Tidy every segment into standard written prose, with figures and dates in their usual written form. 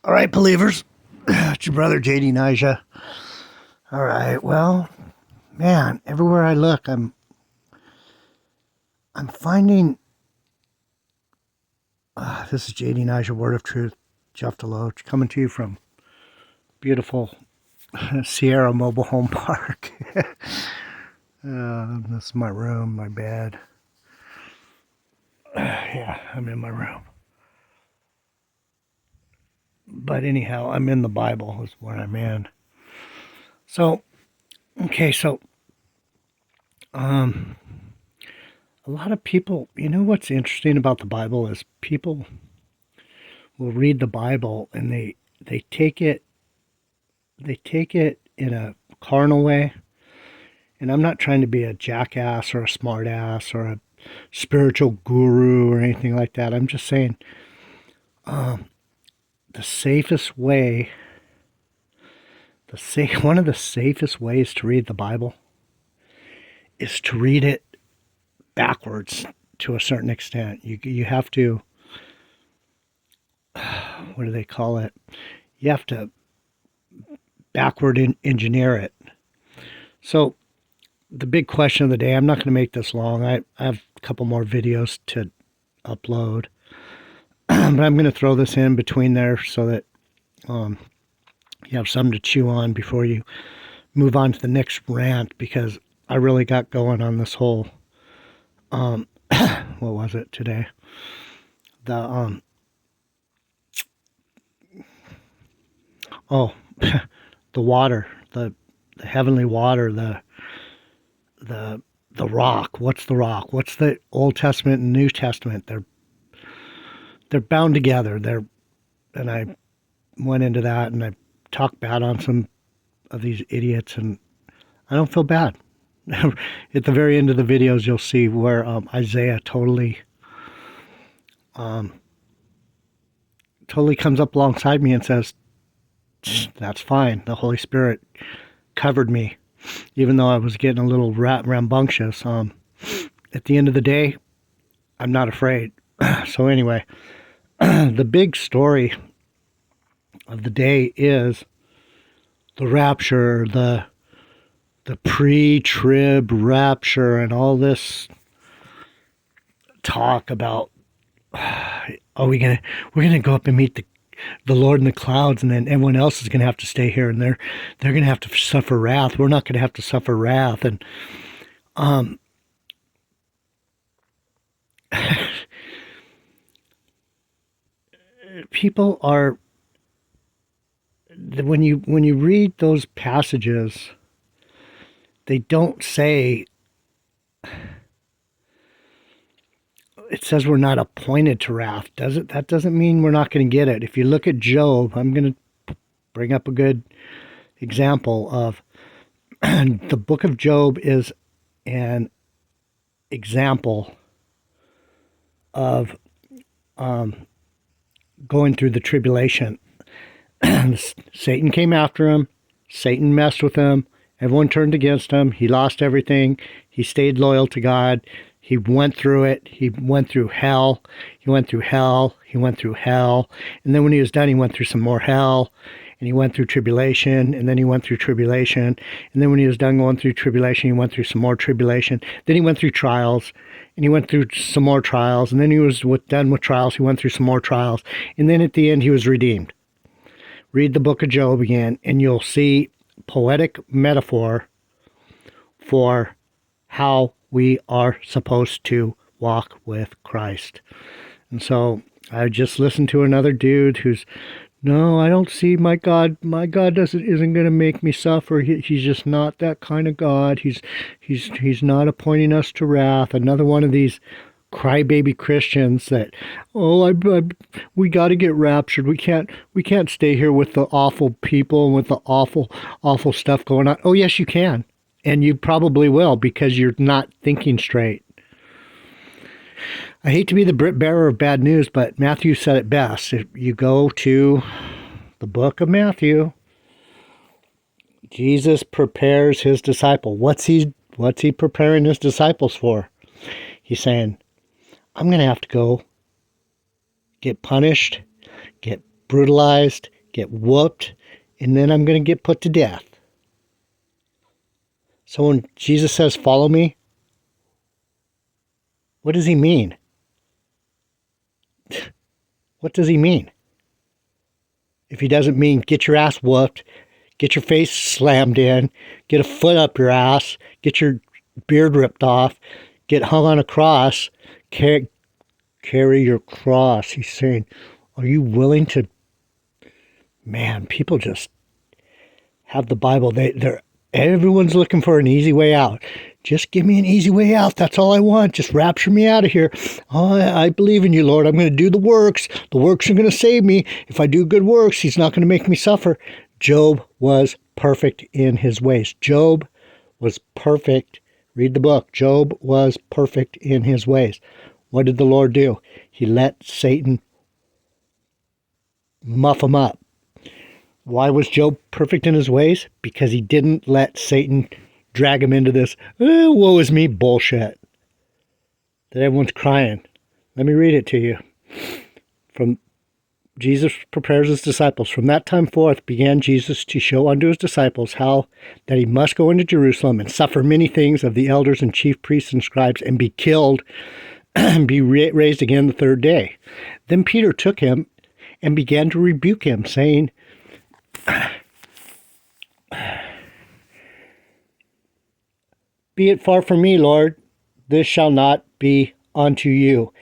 All right, believers. It's your brother JD Nija. All right. Well, man, everywhere I look, I'm finding. This is JD Nija, Word of Truth, Jeff Deloach, coming to you from beautiful Sierra Mobile Home Park. This is my room, my bed. Yeah, I'm in my room. But anyhow, I'm in the Bible is where I'm in. So, okay, a lot of people, you know what's interesting about the Bible is people will read the Bible and they take it in a carnal way. And I'm not trying to be a jackass or a smartass or a spiritual guru or anything like that. I'm just saying the safest way, one of the safest ways to read the Bible is to read it backwards to a certain extent. You have to, what do they call it? You have to backward engineer it. So the big question of the day, I'm not going to make this long. I have a couple more videos to upload. But I'm going to throw this in between there so that you have something to chew on before you move on to the next rant, because I really got going on this whole, what was it today? The, the water, the heavenly water, the rock. What's the rock? What's the Old Testament and New Testament? They're bound together. And I went into that and I talked bad on some of these idiots, and I don't feel bad. At the very end of the videos, you'll see where Isaiah totally comes up alongside me and says, "That's fine. The Holy Spirit covered me, even though I was getting a little rambunctious. At the end of the day, I'm not afraid." So anyway, the big story of the day is the rapture, the pre-trib rapture, and all this talk about, we're gonna go up and meet the Lord in the clouds, and then everyone else is gonna have to stay here, and they're gonna have to suffer wrath. We're not gonna have to suffer wrath, and people are, when you read those passages, they don't say, it says we're not appointed to wrath. That doesn't mean we're not going to get it. If you look at Job, I'm going to bring up a good example of the book of Job is an example of going through the tribulation. Satan came after him. Satan messed with him. Everyone turned against him. He lost everything. He stayed loyal to God. He went through it. He went through hell. He went through hell. He went through hell. And then when he was done, he went through some more hell. And he went through tribulation. And then he went through tribulation. And then when he was done going through tribulation, he went through some more tribulation. Then he went through trials. And he went through some more trials. And then he was done with trials. He went through some more trials. And then at the end, he was redeemed. Read the book of Job again, and you'll see poetic metaphor for how we are supposed to walk with Christ. And so I just listened to another dude who's, no, I don't see my God. My God isn't going to make me suffer. He's just not that kind of God. He's not appointing us to wrath. Another one of these crybaby Christians that, we got to get raptured. We can't stay here with the awful people and with the awful stuff going on. Oh, yes, you can. And you probably will, because you're not thinking straight. I hate to be the bearer of bad news, but Matthew said it best. If you go to the book of Matthew, Jesus prepares his disciple. What's he preparing his disciples for? He's saying, I'm going to have to go get punished, get brutalized, get whooped, and then I'm going to get put to death. So when Jesus says, follow me, what does he mean? What does he mean? If he doesn't mean get your ass whooped, get your face slammed in, get a foot up your ass, get your beard ripped off, get hung on a cross, carry your cross. He's saying, are you willing to... Man, people just have the Bible. Everyone's looking for an easy way out. Just give me an easy way out. That's all I want. Just rapture me out of here. Oh, I believe in you, Lord. I'm going to do the works. The works are going to save me. If I do good works, he's not going to make me suffer. Job was perfect in his ways. Job was perfect. Read the book. Job was perfect in his ways. What did the Lord do? He let Satan muff him up. Why was Job perfect in his ways? Because he didn't let Satan drag him into this, woe is me bullshit that everyone's crying. Let me read it to you. From Jesus prepares his disciples. From that time forth began Jesus to show unto his disciples how that he must go into Jerusalem and suffer many things of the elders and chief priests and scribes and be killed and be raised again the third day. Then Peter took him and began to rebuke him, saying, be it far from me, Lord, this shall not be unto you.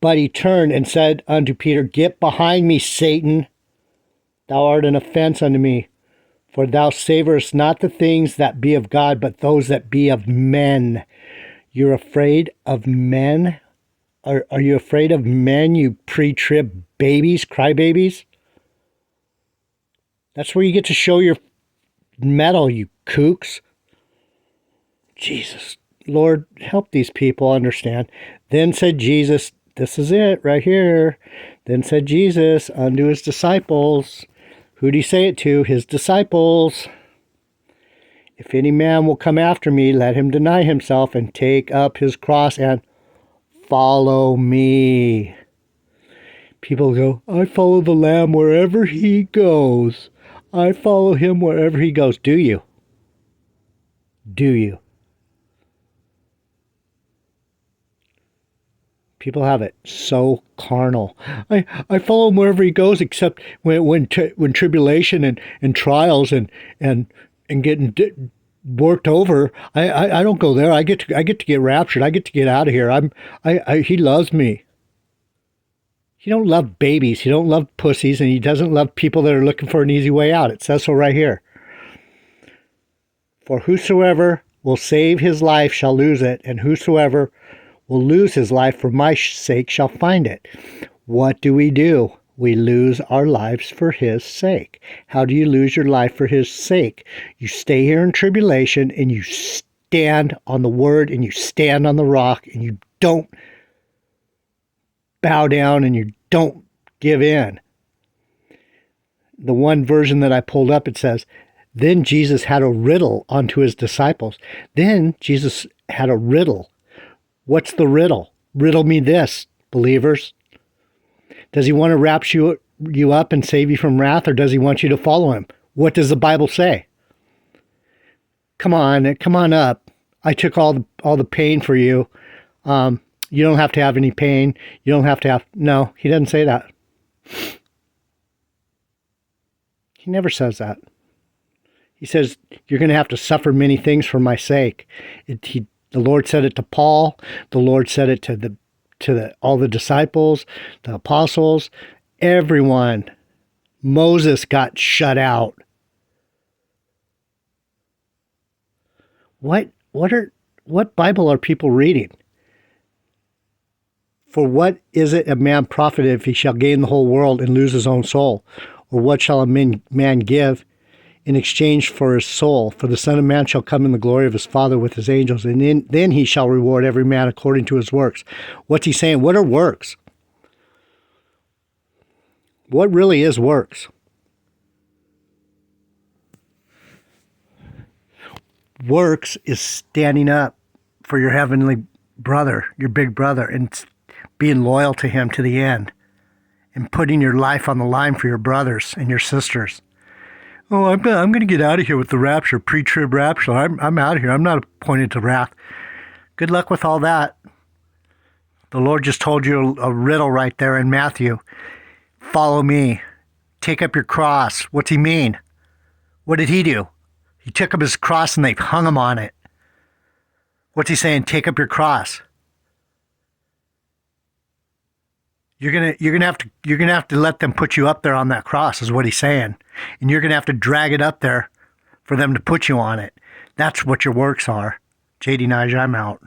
But he turned and said unto Peter, get behind me, Satan. Thou art an offense unto me, for thou savorest not the things that be of God, but those that be of men. You're afraid of men? Are you afraid of men, you pre-trib babies, crybabies? That's where you get to show your mettle, you kooks. Jesus, Lord, help these people understand. Then said Jesus, this is it right here. Then said Jesus unto his disciples. Who'd he say it to? His disciples. If any man will come after me, let him deny himself and take up his cross and follow me. People go, I follow the Lamb wherever he goes. I follow him wherever he goes. Do you? Do you? People have it so carnal. I follow him wherever he goes, except when tribulation and trials and getting worked over. I don't go there. I get to get raptured. I get to get out of here. He loves me. He don't love babies. He don't love pussies, and he doesn't love people that are looking for an easy way out. It says so right here. For whosoever will save his life shall lose it, and whosoever will lose his life for my sake shall find it. What do? We lose our lives for his sake. How do you lose your life for his sake? You stay here in tribulation, and you stand on the word, and you stand on the rock, and you don't bow down, and you don't give in. The one version that I pulled up, it says, then Jesus had a riddle unto his disciples. Then Jesus had a riddle. What's the riddle? Riddle me this, believers. Does he want to wrap you up and save you from wrath, or does he want you to follow him? What does the Bible say? Come on up. I took all the pain for you. You don't have to have any pain. You don't have to have... No, he doesn't say that. He never says that. He says, you're going to have to suffer many things for my sake. The Lord said it to Paul. The Lord said it to all the disciples, the apostles, everyone. Moses got shut out. What Bible are people reading? For what is it a man profited if he shall gain the whole world and lose his own soul? Or what shall a man give in exchange for his soul? For the Son of Man shall come in the glory of his Father with his angels, and then he shall reward every man according to his works. What's he saying? What are works? What really is works? Works is standing up for your heavenly brother, your big brother, and being loyal to him to the end, and putting your life on the line for your brothers and your sisters. Oh, I'm going to get out of here with the rapture, pre-trib rapture. I'm out of here. I'm not appointed to wrath. Good luck with all that. The Lord just told you a riddle right there in Matthew. Follow me. Take up your cross. What's he mean? What did he do? He took up his cross and they hung him on it. What's he saying? Take up your cross. You're gonna have to let them put you up there on that cross, is what he's saying. And you're gonna have to drag it up there for them to put you on it. That's what your works are. JD Nige, I'm out.